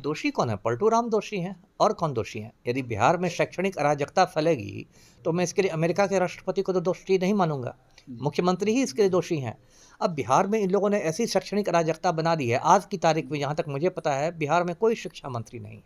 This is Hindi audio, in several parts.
दोषी कौन है? पलटू राम दोषी हैं, और कौन दोषी हैं? यदि बिहार में शैक्षणिक अराजकता फैलेगी तो मैं इसके लिए अमेरिका के राष्ट्रपति को तो दोषी नहीं मानूंगा, मुख्यमंत्री ही इसके लिए दोषी हैं। अब बिहार में इन लोगों ने ऐसी शैक्षणिक अराजकता बना दी है, आज की तारीख में जहाँ तक मुझे पता है बिहार में कोई शिक्षा मंत्री नहीं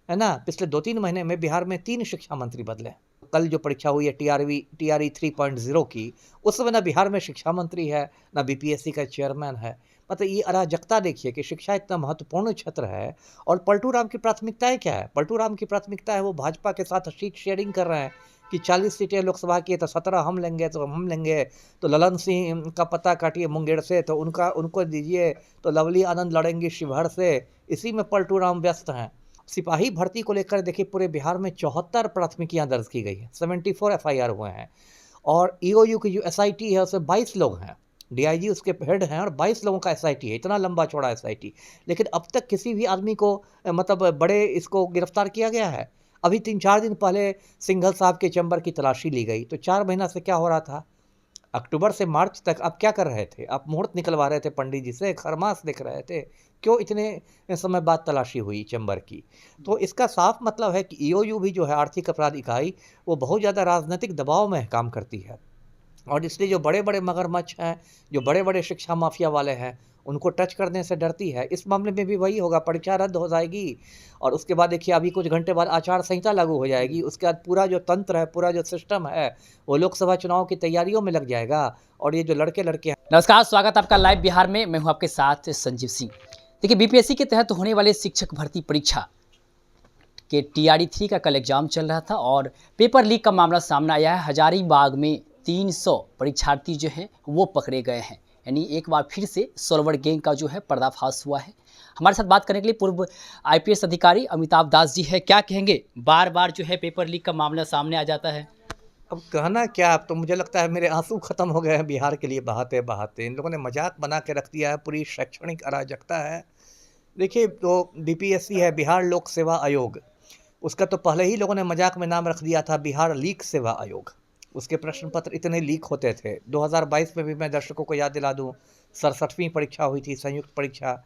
है ना। पिछले 2-3 महीने में बिहार में 3 शिक्षा मंत्री बदले। कल जो परीक्षा हुई है टीआरई 3.0 की, उस समय ना बिहार में शिक्षा मंत्री है, ना बीपीएससी का चेयरमैन है। मतलब ये अराजकता देखिए कि शिक्षा इतना महत्वपूर्ण क्षेत्र है और पलटू राम की प्राथमिकताएं क्या है? पलटू राम की प्राथमिकता है वो भाजपा के साथ सीट शेयरिंग कर रहे हैं कि 40 सीटें लोकसभा की है तो 17 हम लेंगे, तो हम लेंगे, तो ललन सिंह का पता काटिए मुंगेर से तो उनको दीजिए, तो लवली आनंद लड़ेंगी शिवहर से। इसी में पलटू राम व्यस्त हैं। सिपाही भर्ती को लेकर देखिए पूरे बिहार में 74 प्राथमिकियां दर्ज की गई हैं, 74 एफआईआर हुए हैं। और ईओयू की जो एसआईटी है उसमें 22 लोग हैं, डीआईजी उसके हेड हैं और 22 लोगों का एसआईटी है, इतना लंबा चौड़ा एसआईटी। लेकिन अब तक किसी भी आदमी को मतलब बड़े इसको गिरफ्तार किया गया है? अभी 3-4 दिन पहले सिंघल साहब के चैम्बर की तलाशी ली गई, तो 4 महीना से क्या हो रहा था? अक्टूबर से मार्च तक आप क्या कर रहे थे? आप मुहूर्त निकलवा रहे थे पंडित जी से, खरमास देख रहे थे, क्यों इतने समय बाद तलाशी हुई चैम्बर की? तो इसका साफ मतलब है कि ईओयू भी जो है आर्थिक अपराध इकाई, वो बहुत ज़्यादा राजनीतिक दबाव में काम करती है। और इसलिए जो बड़े बड़े मगरमच्छ हैं, जो बड़े बड़े शिक्षा माफिया वाले हैं, उनको टच करने से डरती है। इस मामले में भी वही होगा, परीक्षा रद्द हो जाएगी और उसके बाद देखिए अभी कुछ घंटे बाद आचार संहिता लागू हो जाएगी। उसके बाद पूरा जो तंत्र है, पूरा जो सिस्टम है, वो लोकसभा चुनाव की तैयारियों में लग जाएगा। और ये जो लड़के हैं। नमस्कार, स्वागत आपका लाइव बिहार में। मैं हूं आपके साथ संजीव सिंह। देखिए, बीपीएससी के तहत होने वाले शिक्षक भर्ती परीक्षा के टीआरई 3 का कल एग्जाम चल रहा था और पेपर लीक का मामला सामने आया है। हजारीबाग में 300 परीक्षार्थी जो हैं वो पकड़े गए हैं, यानी एक बार फिर से सोलवर गैंग का जो है पर्दाफाश हुआ है। हमारे साथ बात करने के लिए पूर्व आईपीएस अधिकारी अमिताभ दास जी है। क्या कहेंगे, बार बार जो है पेपर लीक का मामला सामने आ जाता है? अब कहना क्या, अब तो मुझे लगता है मेरे आंसू खत्म हो गए हैं बिहार के लिए बहाते बहाते। इन लोगों ने मजाक बना के रख दिया है, पूरी शैक्षणिक अराजकता है। देखिए, तो बीपीएससी है, बिहार लोक सेवा आयोग, उसका तो पहले ही लोगों ने मजाक में नाम रख दिया था बिहार लीक सेवा आयोग। उसके प्रश्न पत्र इतने लीक होते थे। 2022 में भी मैं दर्शकों को याद दिला दूं, 67वीं परीक्षा हुई थी, संयुक्त परीक्षा,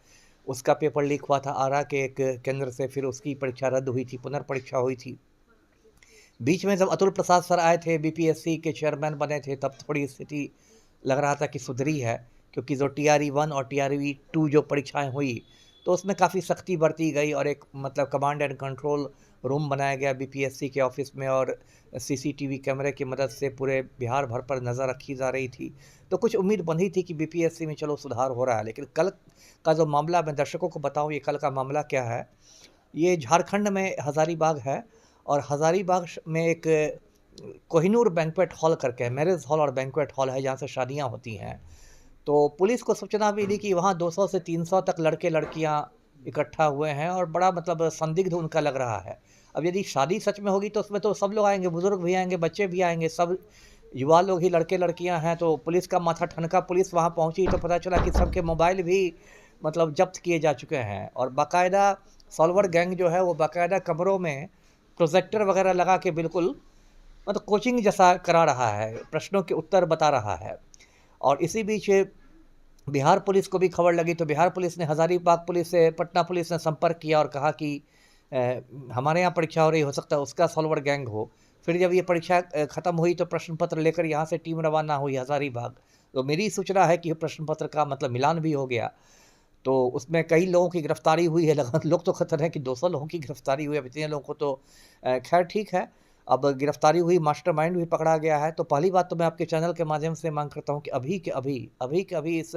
उसका पेपर लीक हुआ था आरा के एक केंद्र से, फिर उसकी परीक्षा रद्द हुई थी, पुनर्परीक्षा हुई थी। बीच में जब अतुल प्रसाद सर आए थे, बीपीएससी के चेयरमैन बने थे, तब थोड़ी स्थिति लग रहा था कि सुधरी है, क्योंकि जो टीआरई 1 और टीआरई 2 जो परीक्षाएं हुई तो उसमें काफ़ी सख्ती बरती गई और एक मतलब कमांड एंड कंट्रोल रूम बनाया गया बीपीएससी के ऑफिस में और सीसीटीवी कैमरे की मदद से पूरे बिहार भर पर नज़र रखी जा रही थी। तो कुछ उम्मीद बंधी थी कि बीपीएससी में चलो सुधार हो रहा है। लेकिन कल का जो मामला, मैं दर्शकों को बताऊं ये कल का मामला क्या है। ये झारखंड में हज़ारीबाग है और हज़ारीबाग में एक कोहिनूर बैंक्वेट हॉल करके, मैरिज हॉल और बैंक्वेट हॉल है, जहाँ से शादियाँ होती हैं। तो पुलिस को सूचना मिली कि वहाँ 200 से 300 तक लड़के लड़कियाँ इकट्ठा हुए हैं और बड़ा मतलब संदिग्ध उनका लग रहा है। अब यदि शादी सच में होगी तो उसमें तो सब लोग आएंगे, बुजुर्ग भी आएंगे, बच्चे भी आएंगे, सब युवा लोग ही लड़के लड़कियां हैं। तो पुलिस का माथा ठनका, पुलिस वहाँ पहुँची तो पता चला कि सबके मोबाइल भी मतलब जब्त किए जा चुके हैं और बाकायदा सॉल्वर गैंग जो है वो बाकायदा कमरों में प्रोजेक्टर वगैरह लगा के बिल्कुल मतलब कोचिंग जैसा करा रहा है, प्रश्नों के उत्तर बता रहा है। और इसी बीच बिहार पुलिस को भी खबर लगी तो बिहार पुलिस ने, हज़ारीबाग पुलिस से पटना पुलिस ने संपर्क किया और कहा कि हमारे यहाँ परीक्षा हो रही, हो सकता है उसका सॉल्वर गैंग हो। फिर जब ये परीक्षा ख़त्म हुई तो प्रश्न पत्र लेकर यहाँ से टीम रवाना हुई हज़ारीबाग। तो मेरी सूचना है कि प्रश्न पत्र का मतलब मिलान भी हो गया, तो उसमें कई लोगों की गिरफ्तारी हुई है। लोग तो कहते हैं कि 200 लोगों की गिरफ्तारी हुई है, अब इतने लोगों को तो खैर ठीक है, अब गिरफ्तारी हुई, मास्टरमाइंड भी पकड़ा गया है। तो पहली बात तो मैं आपके चैनल के माध्यम से मांग करता हूँ कि अभी के अभी इस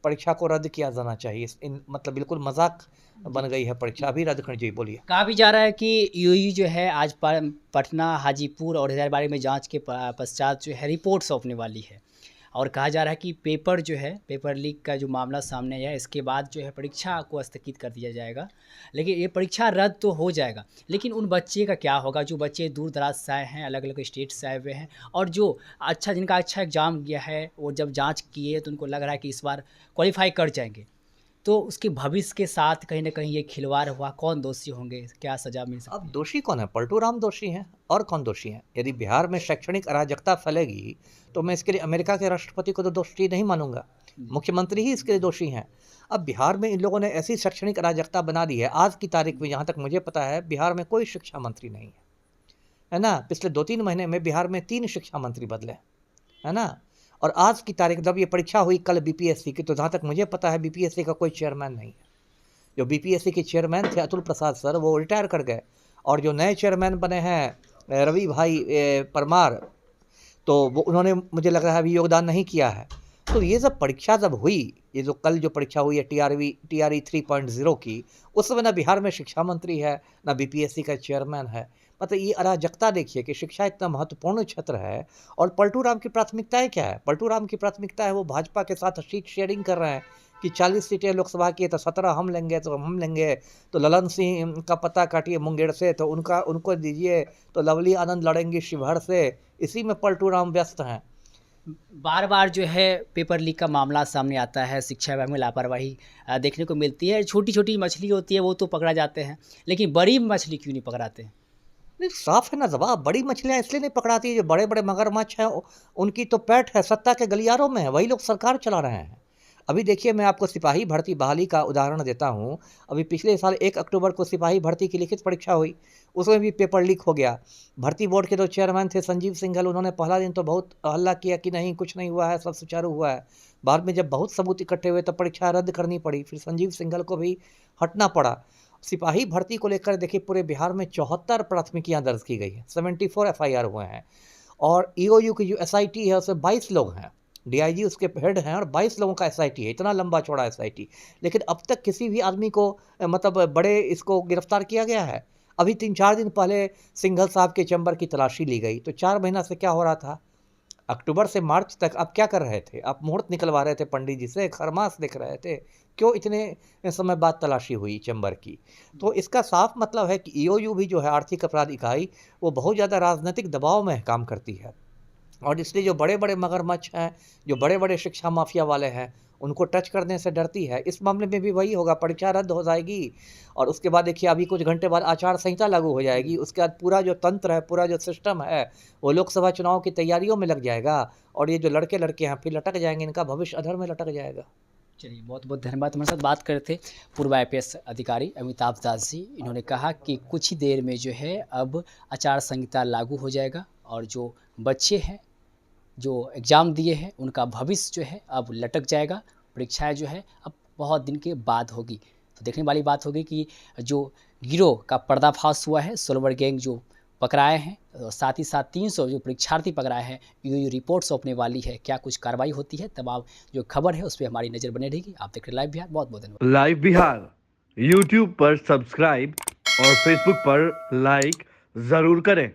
परीक्षा को रद्द किया जाना चाहिए। इन मतलब बिल्कुल मजाक बन गई है परीक्षा, अभी रद्द कर। जी बोलिए। कहा भी जा रहा है कि यूयू जो है आज पटना, हाजीपुर और हजारीबाग में जांच के पश्चात जो है रिपोर्ट सौंपने वाली है और कहा जा रहा है कि पेपर जो है, पेपर लीक का जो मामला सामने आया, इसके बाद जो है परीक्षा को स्थगित कर दिया जाएगा। लेकिन ये परीक्षा रद्द तो हो जाएगा, लेकिन उन बच्चे का क्या होगा जो बच्चे दूर दराज से आए हैं, अलग अलग स्टेट से आए हुए हैं और जो जिनका अच्छा एग्जाम गया है, वो जब जांच किए तो उनको लग रहा है कि इस बार क्वालिफाई कर जाएंगे। तो उसके भविष्य के साथ कहीं न कहीं ये खिलवाड़ हुआ, कौन दोषी होंगे? क्या सज़ा मिल सकती अब है? दोषी कौन है? पलटू राम दोषी हैं और कौन दोषी हैं? यदि बिहार में शैक्षणिक अराजकता फैलेगी, तो मैं इसके लिए अमेरिका के राष्ट्रपति को तो दोषी नहीं मानूँगा। जी। मुख्यमंत्री ही इसके लिए दोषी हैं। अब बिहार में इन लोगों ने ऐसी शैक्षणिक अराजकता बना दी है, आज की तारीख में जहाँ तक मुझे पता है, बिहार में कोई शिक्षा मंत्री नहीं है। है ना? पिछले 2-3 महीने में बिहार में 3 शिक्षा मंत्री बदले, है ना? और आज की तारीख जब ये परीक्षा हुई कल बीपीएससी की, तो जहाँ तक मुझे पता है बीपीएससी का कोई चेयरमैन नहीं है। जो बीपीएससी के चेयरमैन थे अतुल प्रसाद सर, वो रिटायर कर गए और जो नए चेयरमैन बने हैं रवि भाई परमार, तो वो उन्होंने मुझे लग रहा है अभी योगदान नहीं किया है। तो ये जब परीक्षा जब हुई, ये जो कल जो परीक्षा हुई है टीआरई 3.0 की, उस समय ना बिहार में शिक्षा मंत्री है, ना बीपीएससी का चेयरमैन है। मतलब ये अराजकता देखिए कि शिक्षा इतना महत्वपूर्ण क्षेत्र है और पलटू राम की प्राथमिकताएँ क्या है? पलटू राम की प्राथमिकता है वो भाजपा के साथ सीट शेयरिंग कर रहे हैं कि 40 सीटें लोकसभा की है तो 17 हम लेंगे, तो हम लेंगे, तो ललन सिंह का पता काटिए मुंगेर से, तो उनको दीजिए, तो लवली आनंद लड़ेंगी शिवहर से। इसी में पलटू राम व्यस्त हैं। बार-बार जो है पेपर लीक का मामला सामने आता है, शिक्षा विभाग में लापरवाही देखने को मिलती है। छोटी-छोटी मछली होती है वो तो पकड़ा जाते हैं, लेकिन बड़ी मछली क्यों नहीं पकड़ाते हैं? नहीं, साफ है ना जवाब, बड़ी मछलियाँ इसलिए नहीं पकड़ाती, जो बड़े-बड़े मगरमच्छ हैं उनकी तो पैठ है सत्ता के गलियारों में है, वही लोग सरकार चला रहे हैं। अभी देखिए मैं आपको सिपाही भर्ती बहाली का उदाहरण देता हूँ। अभी पिछले साल 1 अक्टूबर को सिपाही भर्ती की लिखित परीक्षा हुई, उसमें भी पेपर लीक हो गया। भर्ती बोर्ड के जो चेयरमैन थे संजीव सिंघल, उन्होंने पहला दिन तो बहुत हल्ला किया कि नहीं कुछ नहीं हुआ है, सब सुचारू हुआ है। बाद में जब बहुत सबूत इकट्ठे हुए तो परीक्षा रद्द करनी पड़ी, फिर संजीव सिंघल को भी हटना पड़ा। सिपाही भर्ती को लेकर देखिए पूरे बिहार में 74 प्राथमिकियां दर्ज की गई हैं, 74 एफआईआर हुए हैं और ईओयू की जो एसआईटी है उसमें 22 लोग हैं, डीआईजी उसके हेड हैं और 22 लोगों का एसआईटी है, इतना लंबा चौड़ा एसआईटी। लेकिन अब तक किसी भी आदमी को मतलब बड़े इसको गिरफ्तार किया गया है? अभी 3-4 दिन पहले सिंघल साहब के चैम्बर की तलाशी ली गई, तो 4 महीना से क्या हो रहा था? अक्टूबर से मार्च तक आप क्या कर रहे थे? आप मुहूर्त निकलवा रहे थे पंडित जी से, खरमास देख रहे थे। क्यों इतने समय बाद तलाशी हुई चैम्बर की? तो इसका साफ मतलब है कि ईओयू भी जो है आर्थिक अपराध इकाई, वो बहुत ज़्यादा राजनीतिक दबाव में काम करती है और इसलिए जो बड़े-बड़े मगरमच्छ हैं, जो बड़े-बड़े शिक्षा माफिया वाले हैं, उनको टच करने से डरती है। इस मामले में भी वही होगा, परीक्षा रद्द हो जाएगी और उसके बाद देखिए अभी कुछ घंटे बाद आचार संहिता लागू हो जाएगी। उसके बाद पूरा जो तंत्र है, पूरा जो सिस्टम है, वो लोकसभा चुनाव की तैयारियों में लग जाएगा और ये जो लड़के-लड़के हैं फिर लटक जाएँगे, इनका भविष्य अधर में लटक जाएगा। चलिए बहुत-बहुत धन्यवाद। हमारे साथ बात कर रहे थे पूर्व आईपीएस अधिकारी अमिताभ दास जी। इन्होंने कहा कि कुछ ही देर में जो है अब आचार संहिता लागू हो जाएगा और जो बच्चे हैं, जो एग्ज़ाम दिए हैं, उनका भविष्य जो है अब लटक जाएगा। परीक्षाएँ जो है अब बहुत दिन के बाद होगी। तो देखने वाली बात होगी कि जो गिरोह का पर्दाफाश हुआ है, सोलवर गैंग जो पकड़ाए हैं, साथ ही साथ 300 जो परीक्षार्थी पकड़ाए हैं, यूयू रिपोर्ट सौंपने वाली है। क्या कुछ कार्रवाई होती है? तमाम जो खबर है उस पे हमारी नज़र बनी रहेगी। आप देख रहे हैं लाइव बिहार। बहुत-बहुत धन्यवाद। लाइव बिहार यूट्यूब पर सब्सक्राइब और फेसबुक पर लाइक जरूर करें।